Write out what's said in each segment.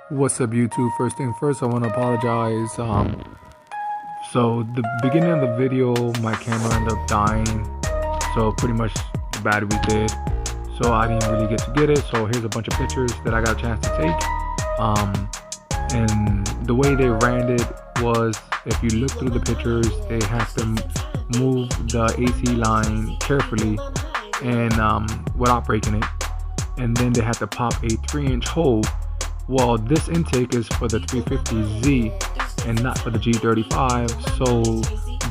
What's up, YouTube? First thing first, I want to apologize. So the beginning of the video, my camera ended up dying. So pretty much the battery was dead. So I didn't really get to get it. So here's a bunch of pictures that I got a chance to take. And the way they ran it was, if you look through the pictures, they have to move the AC line carefully and without breaking it. And then they have to pop a 3-inch hole. Well, this intake is for the 350Z and not for the G35, so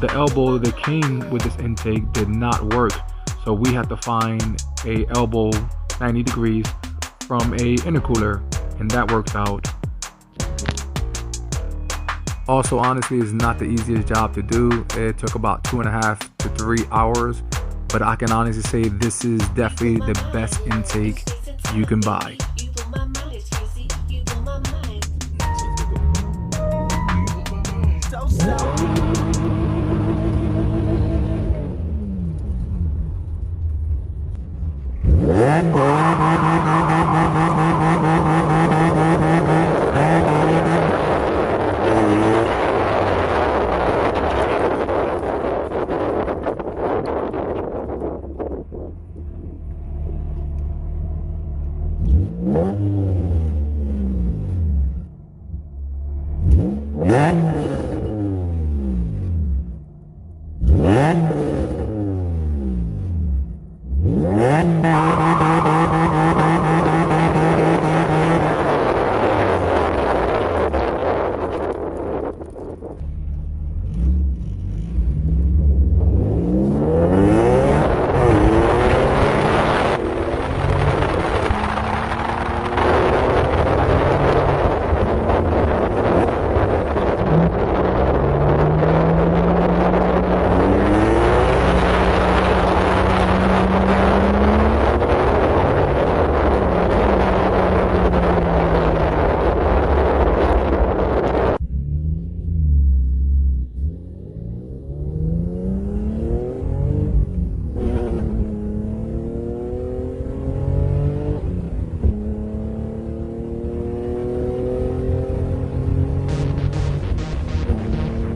the elbow that came with this intake did not work. So we had to find a elbow 90 degrees from a intercooler, and that worked out. Also, honestly, it's not the easiest job to do. It took about 2.5 to 3 hours, but I can honestly say this is definitely the best intake you can buy.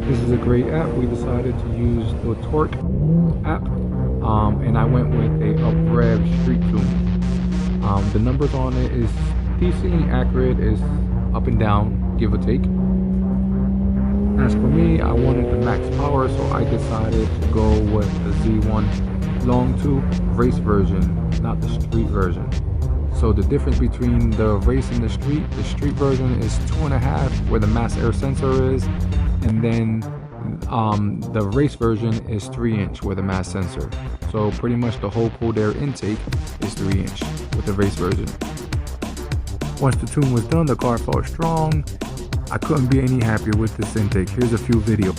This is a great app. We decided to use the Torque app, and I went with a UpRev Street Tune. The numbers on it is decently accurate, is up and down, give or take. As for me, I wanted the max power, so I decided to go with the Z1 Long Tube race version, not the street version. So the difference between the race and the street version is 2.5 where the mass air sensor is, and then the race version is 3-inch where the mass sensor. So pretty much the whole cold air intake is 3-inch with the race version. Once the tune was done, the car felt strong. I couldn't be any happier with this intake. Here's a few videos.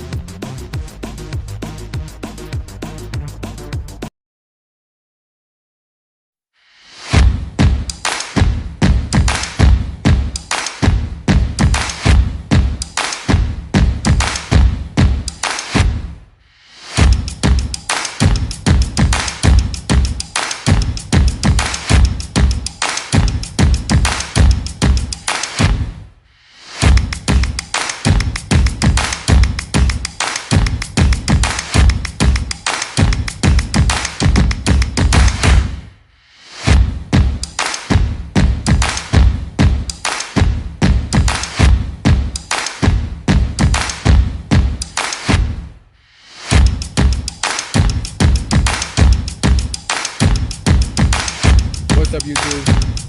What's up, YouTube?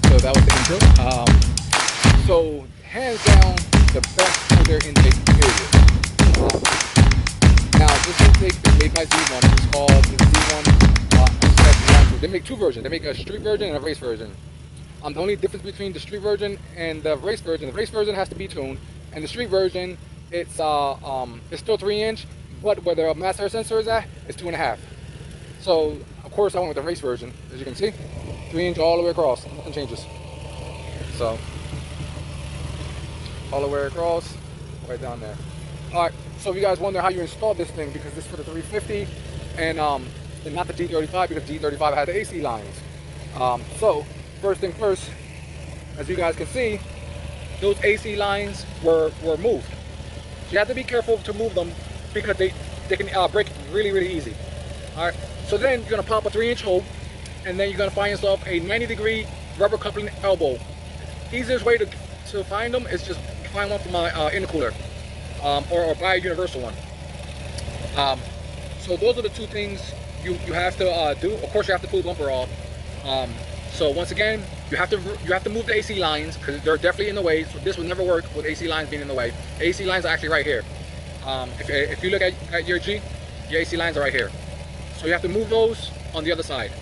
So that was the intro. So hands down, the best cold air intake, period. Now this intake is made by Z1. It's called the Z1 They make two versions. They make a street version and a race version. The only difference between the street version and the race version has to be tuned, and the street version, it's still 3-inch, but where the mass air sensor is at, it's 2.5. So of course I went with the race version, as you can see. 3-inch all the way across, nothing changes. So, all the way across, right down there. Alright, so if you guys wonder how you install this thing, because this is for the 350, and not the G35, because G35 had the AC lines. So, first thing first, as you guys can see, those AC lines were moved. So you have to be careful to move them because they can break really easy. All right. So then you're gonna pop a 3-inch hole, and then you're gonna find yourself a 90-degree rubber coupling elbow. Easiest way to find them is just find one from my intercooler, or buy a universal one. So those are the two things you have to do. Of course, you have to pull the bumper off. So once again, you have to move the AC lines because they're definitely in the way. So this would never work with AC lines being in the way. AC lines are actually right here. If you look at your G, your AC lines are right here. So you have to move those on the other side.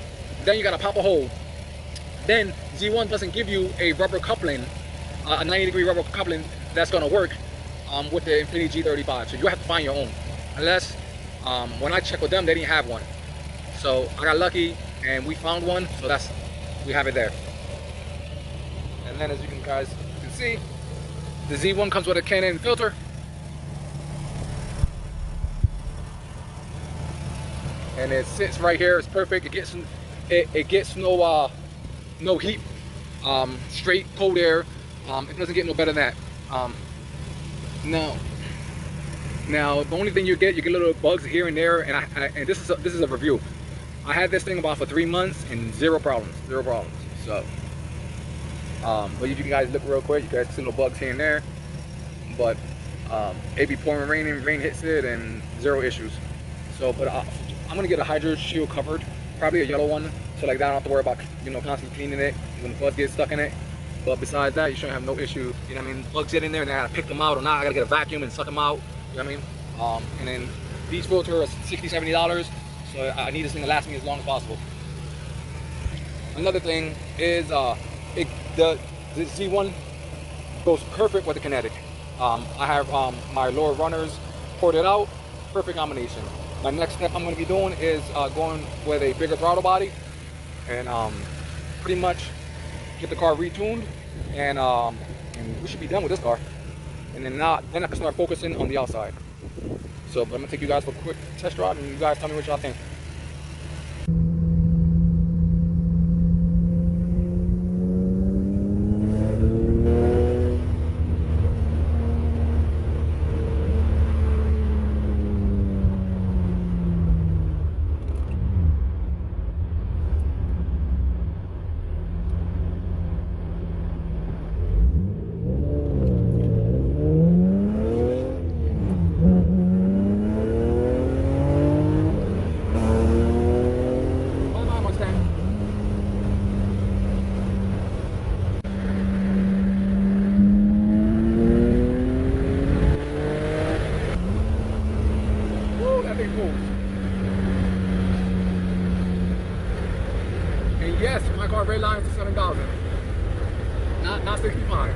Then you gotta pop a hole. Then Z1 doesn't give you a rubber coupling, a 90-degree rubber coupling that's gonna work with the Infiniti G35. So you have to find your own. Unless, when I checked with them, they didn't have one. So I got lucky and we found one. So we have it there. And then as you guys can see, the Z1 comes with a Canon filter. And it sits right here. It's perfect. It gets no heat, straight cold air. It doesn't get no better than that. Now the only thing you get little bugs here and there, and this is a review. I had this thing about for 3 months and zero problems. So, but if you guys look real quick, you guys see little bugs here and there, but it be pouring rain and rain hits it and zero issues. So, but I'm gonna get a Hydro Shield covered, probably a yellow one, so like that I don't have to worry about constantly cleaning it when the bugs get stuck in it. But besides that, you shouldn't have no issue. You know what I mean? Bugs get in there and I gotta pick them out, or not I gotta get a vacuum and suck them out. You know what I mean? And then these filters are $60–70, so I need this thing to last me as long as possible. Another thing is the Z1 goes perfect with the Kinetic. I have my lower runners ported out, perfect combination. My next step I'm going to be doing is going with a bigger throttle body and pretty much get the car retuned, and we should be done with this car. And then I can start focusing on the outside. So I'm going to take you guys for a quick test drive and you guys tell me what y'all think. And yes, my car red line is 7,000, not 65.